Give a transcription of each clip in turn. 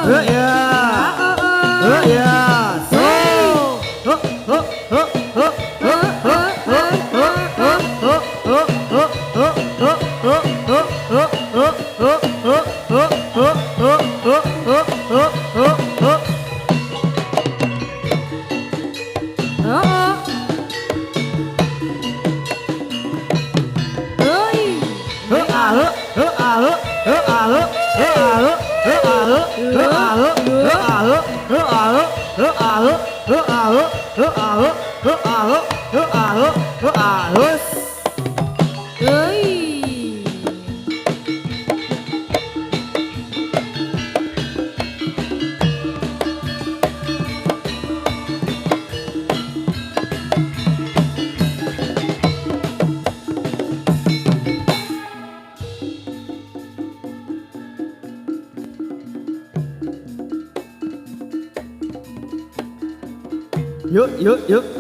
Yuk. Ya.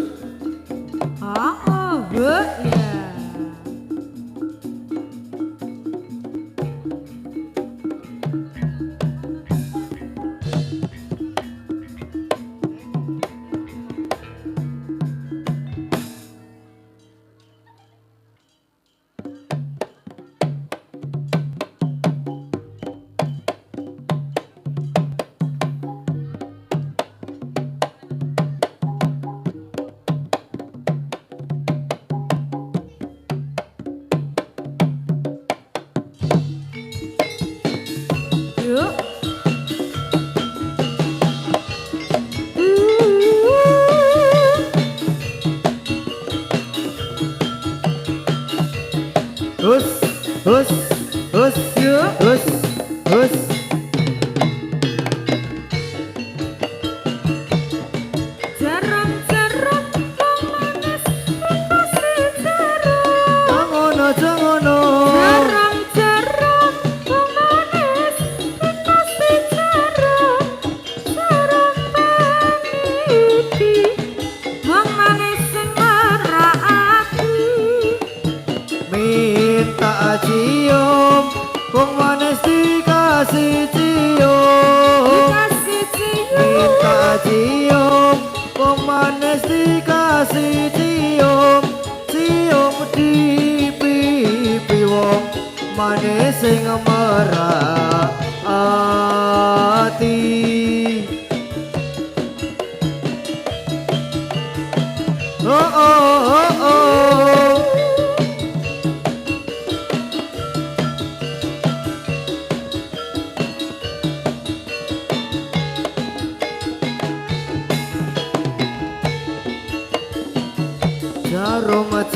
Sing merah hati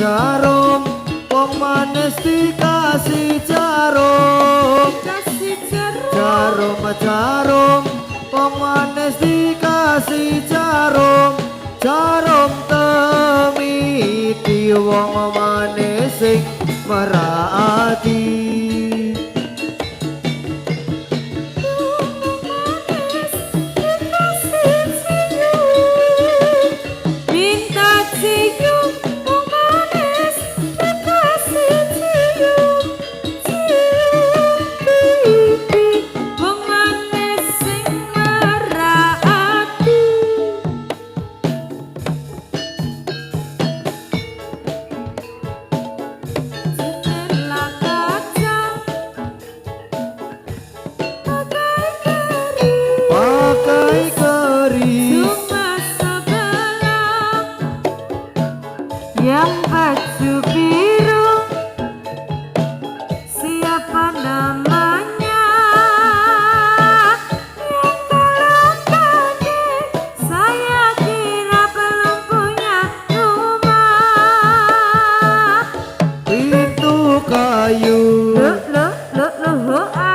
Jarum wong manis dikasih jarum wong manis dikasih jarum temiti wong manis sing merati yang baju biru, siapa namanya? Yang kalau kaget, saya kira belum punya rumah. Pintu kayu,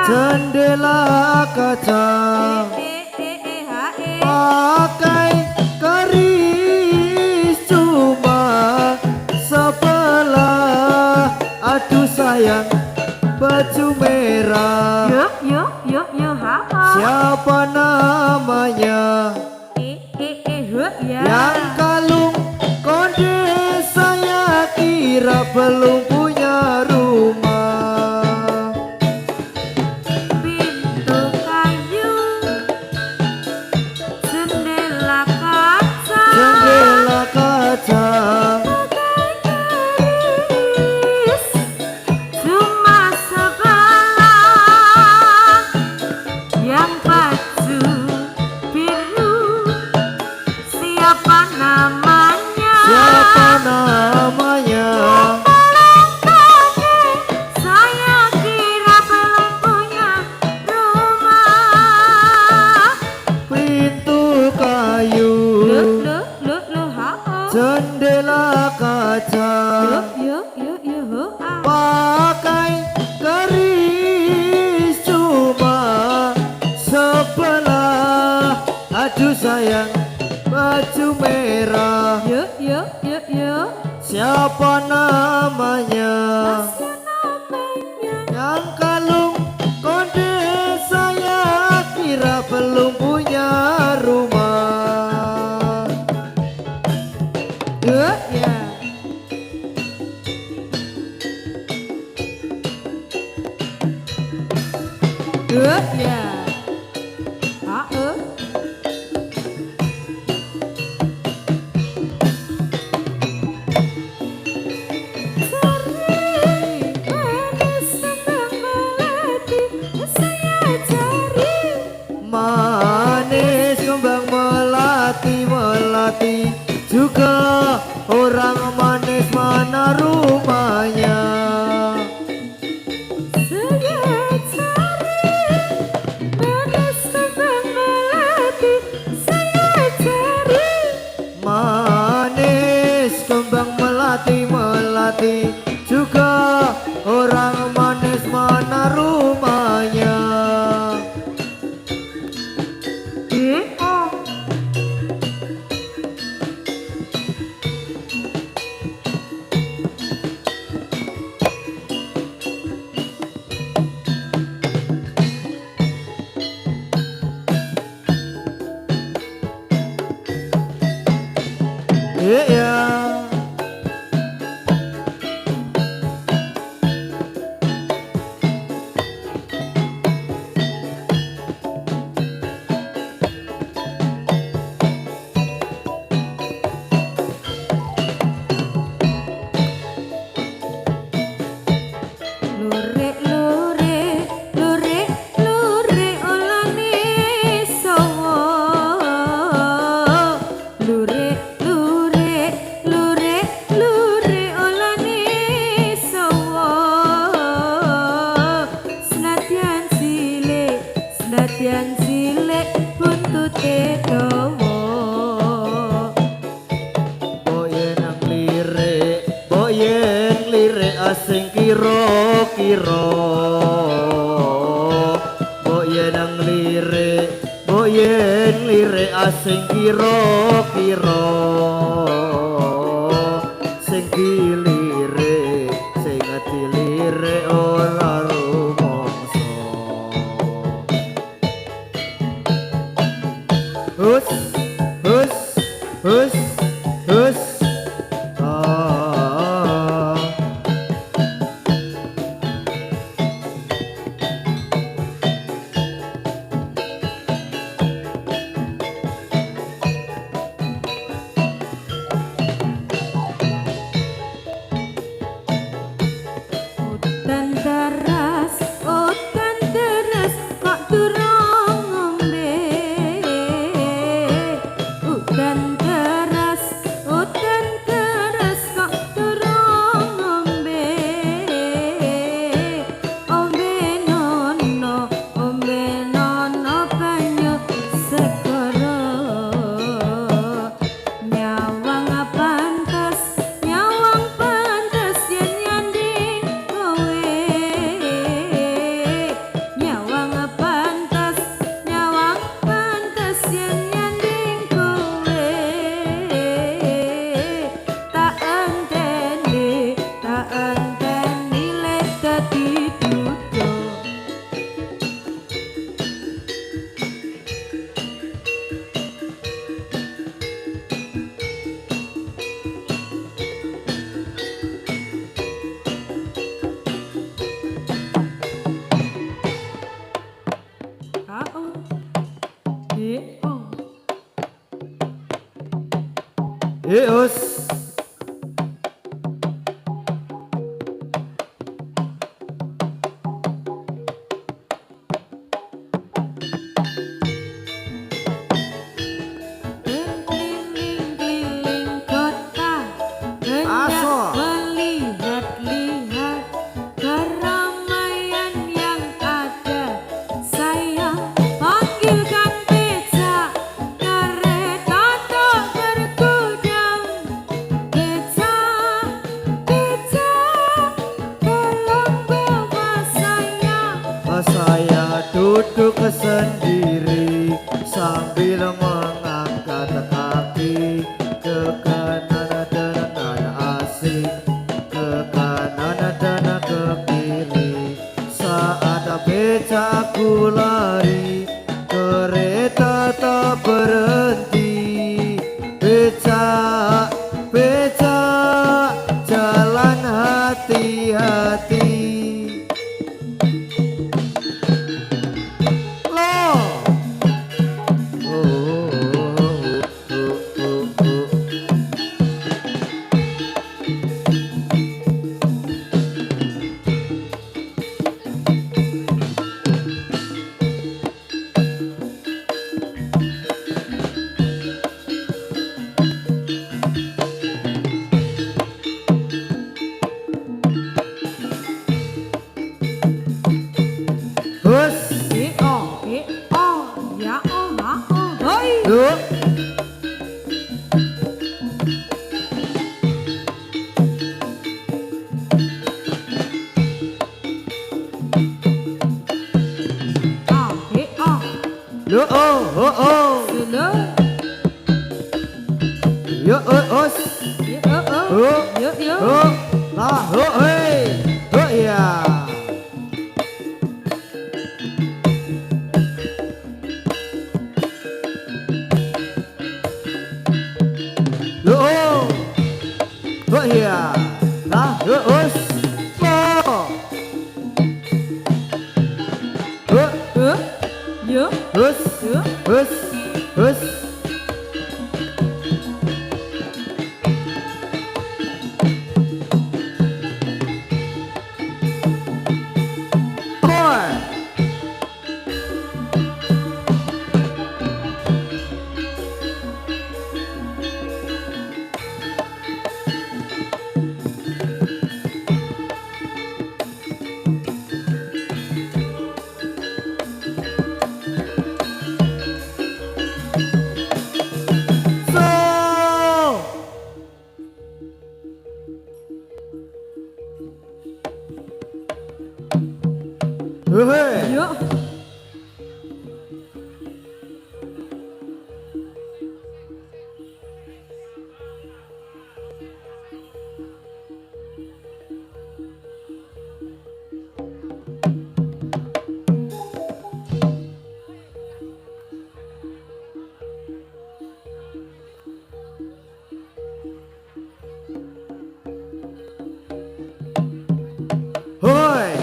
jendela kaca, pakai keris cuma sebelah. Aduh sayang, baju merah, Yuk, apa? siapa namanya? Ya. Yang kalung konde saya kira belum punya rumah. Pintu kayu, aduh sayang baju merah. Yuk, yuk, yuk, yuk. Siapa namanya? Siapa namanya? Yang kalung konde saya kira belum punya rumah. Yuk, ya. Yuk, ya. Manis kembang melati melati juga orang manis mana rumahnya? Manis kembang melati melati juga orang manis mana rumahnya? Yeah. Lure, lure, lure, lure, olane sowo. Lure, lure, lure, lure, olane sowo. Senadyan cilik, buntute dawa. Boyen lirik asing kira-kira. Boyen lirik asing kira-kira. Sing dilirik, sing dilirik ora rumangsa. Hus, hus, hus, hus. Udan deras, kok durung ngombe. Udan deras, kok durung ngombe. Ombe nono banyu segara. Nyawang pantes yen nyanding kowe. Nyawang pantes yen nyanding kowe. Tak enteni lek dadi duda. Yeus. Keliling-keliling kota, hendak Aso. melihat-lihat keramaian yang ada. Saya panggilkan beca, kereta tak bergudang. Beca, tolong bawa saya. Saya duduk sendiri sambil mengangkat kaki ke kanan dan asik, ke kanan dan ke kiri. Saat becaku lari, kereta tak berhenti. Becak, becak, jalan hati-hati. Loh. Hus, Ya ha hoi. yuk. Yo Sila. yo os Yo. lah hei ya yo ya lah os Yo. us us us Hei. Yo. Hoi.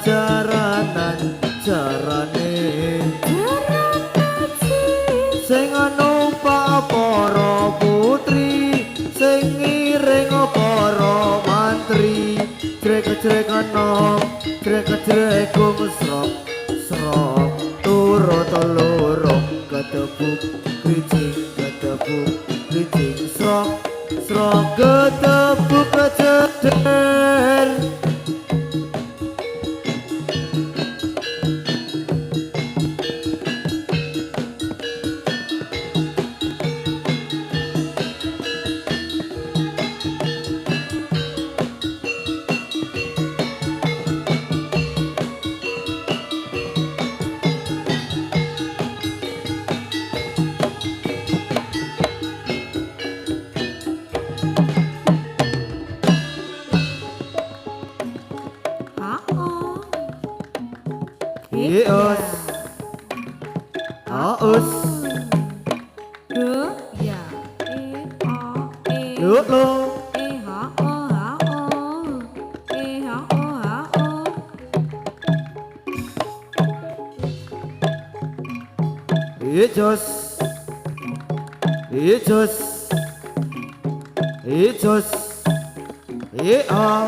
Jaranan jarane jarane sing numpak para putri sing ngiring para mantri jrek-jrek enom jrek-jrek srok srok turut lorong ketepuk biji srok srok ketepuk keceder. us Đớ dạ ê o ê được luôn ê hả ô hả ô ê hả ô hả ô It's us It's us It's us It's us ê hả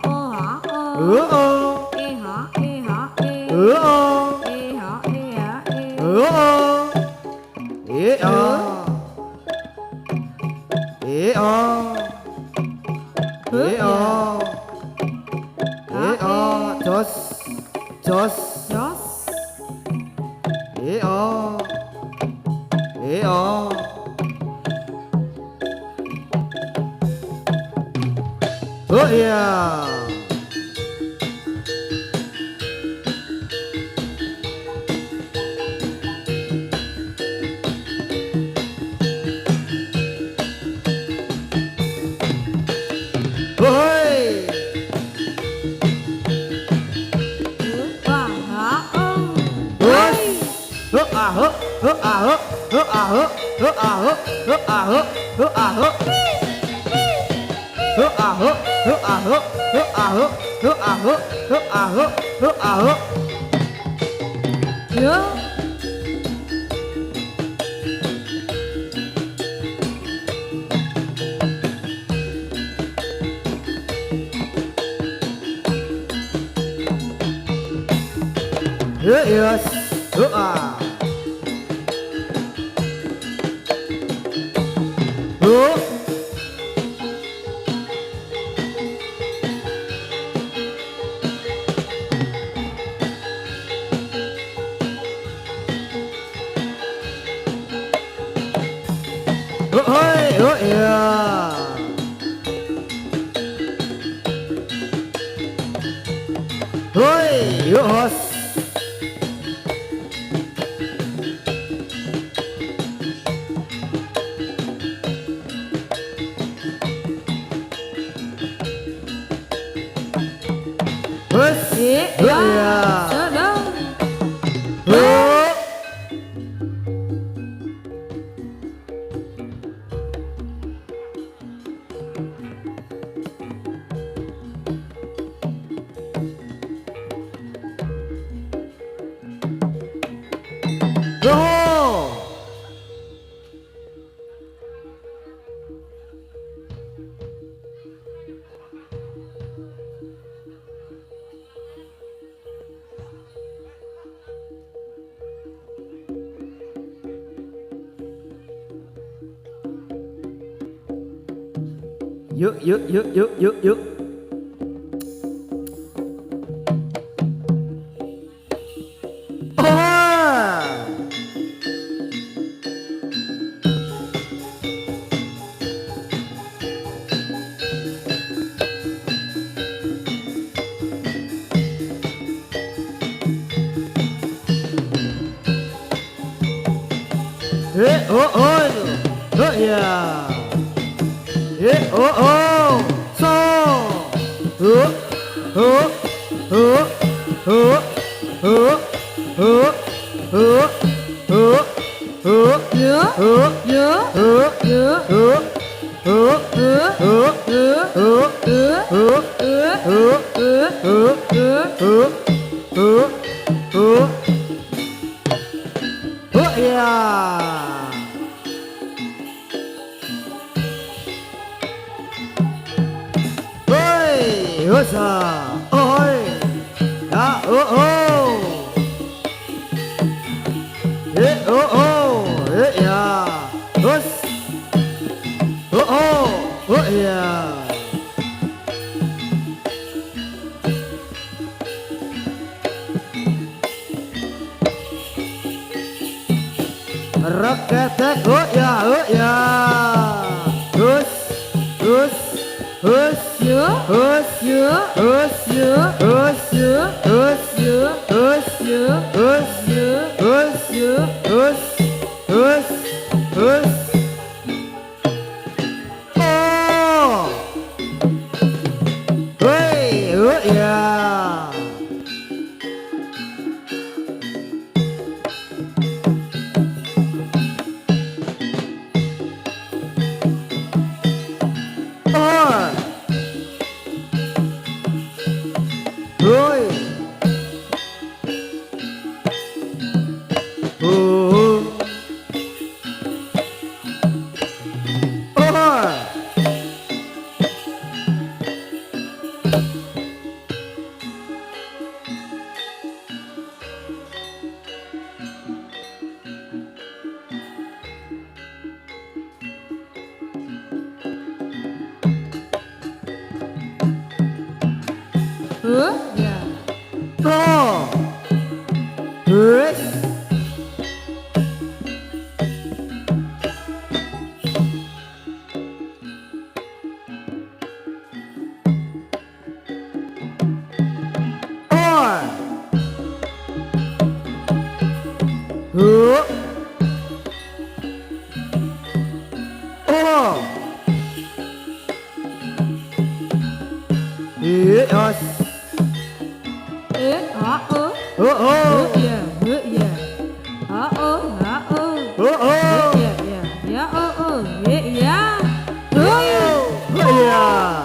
ô hả ô ê hả ê hả ê ê hả ê hả ê Just Dos Oh yeah. Ôi. và hả ô Ôi. Hơ à hơ, hơ à hơ, hơ à hơ, hơ à hơ, hơ à hơ, hơ à hơ. Hơ à hơ, hơ à hơ, hơ à hơ, hơ à hơ, hơ à hơ, hơ à hơ. Nhớ Hơ yes, hơ à. Hơ. Ôi, ôi, yeah. Ôi, yes. Yes, ế yeah. sơ đâu Hơ. Go. Yuk, yuk, yuk, yuk, yuk, yuk. Oh. Hey, oh, oh, oh, yeah. Hey, oh, oh, so, oh, oh, oh, oh, oh, oh, oh, oh, oh, Nhớ oh, nhớ oh, nhớ oh, oh, ứa oh, ứa oh, ứa oh, ứa oh, ứa oh, ứa oh, oh, oh, oh, yeah. Ôi, ôi sa, ôi, đã, ô, ê, ya, ôi, ya. Raketek, ya, ôi, ôi, ôi. nhớ Hus, nhớ hus, nhớ hus, nhớ hus, nhớ hus, nhớ hus, nhớ hus, nhớ hus, hus, hus. Oh! Hey, yeah. ya. to wis or hu oh yes Ha ơ. oh Ya, ya. Ha ơ, ha ơ. oh Ya, ya. Ya ơ. Ya, ya. yeah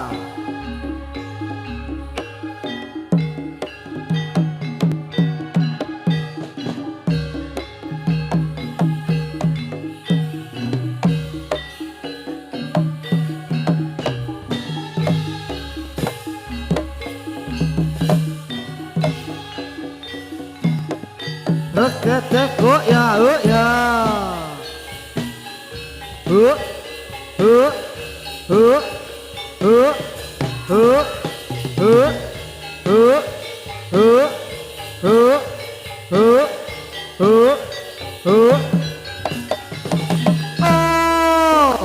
Reketek oh ya uh uh uh uh uh uh uh oh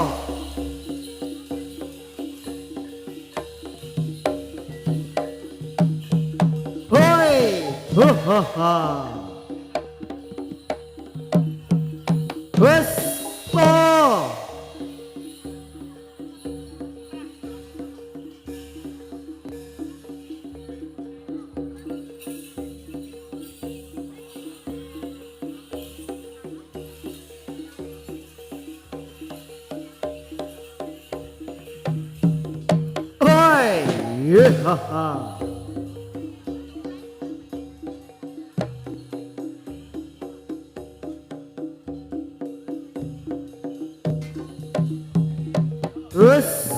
hoi ha ha wes po hoi ha ha wes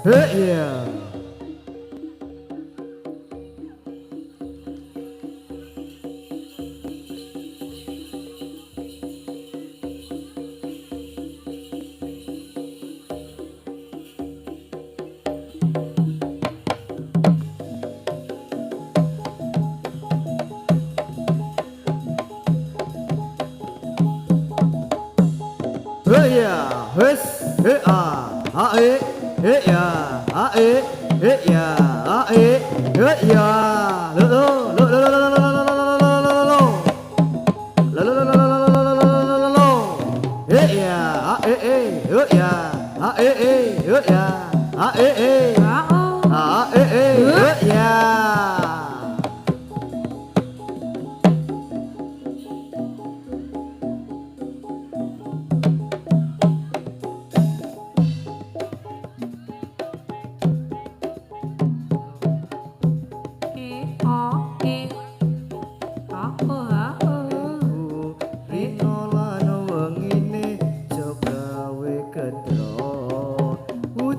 yeah yeah wes yeah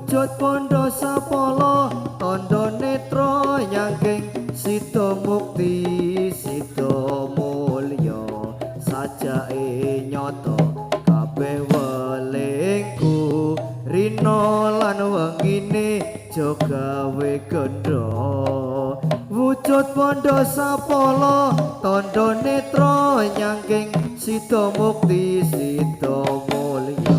Wujud pondo sapolo tondo netro nyangking sito mukti sito mulya sajake nyoto kabeh welingku rino lan wengine jogawe gendho wujud pondo sapolo tondo netro nyangking sito mukti sito mulya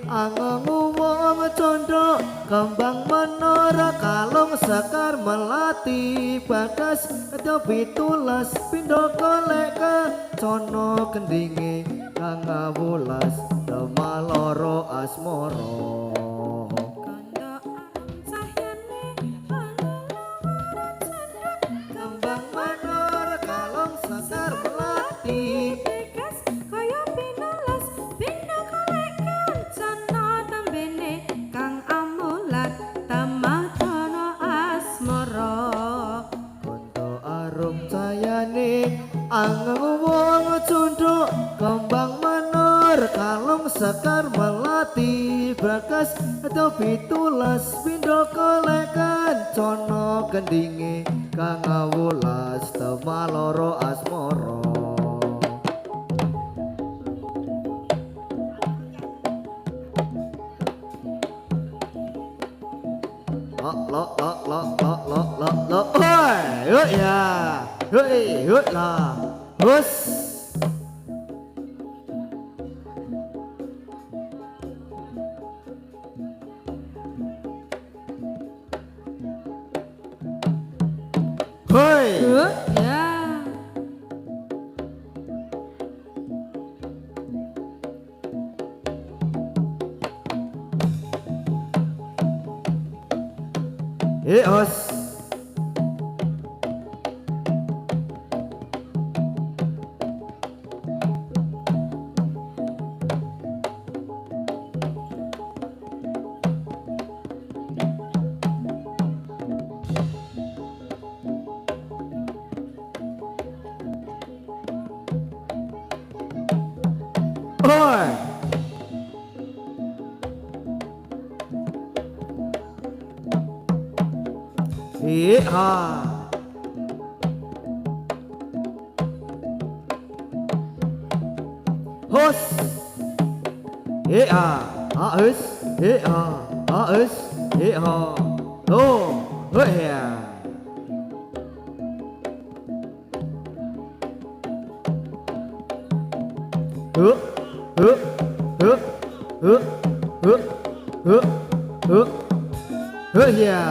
Angongu wong condo kembang menara kalung sekar melati bagas kejo pitulas pindo golek ke cono kendinge kang ngawulas demaloro asmoro kembang menara kalung Sekar kalong sekar melati Brakas atau pitulas Pindo kolekan Cono kendingi Kang awulas Temaloro asmoro Lo Hoi ya Hoi lah Hus Hoi Ya. Os Hoi ha Hos ha hus ha hus ha lo hoi ya hứ hứ hứ hứ hứ hứ hứ hứ ya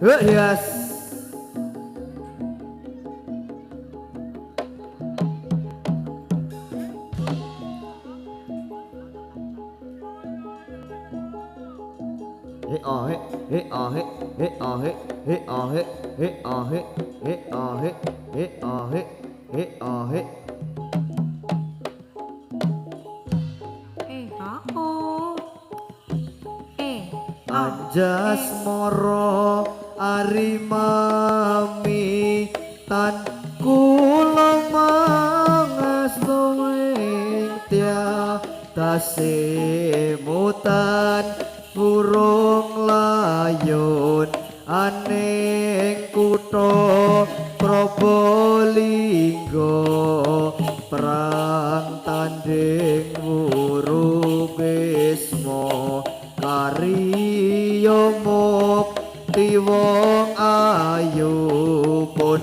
Yes. Hey ah hey hey ah hey hey ah hey hey ah hey hey ah hey hey ah hey hey ah hey hey ah hey Ha o. Anjas moro arimami tan kula mangas tuwing tia tasemutan burung layun aning kutha Probolinggo perang tanding wuru bisma kariyo mukti wong ayu pun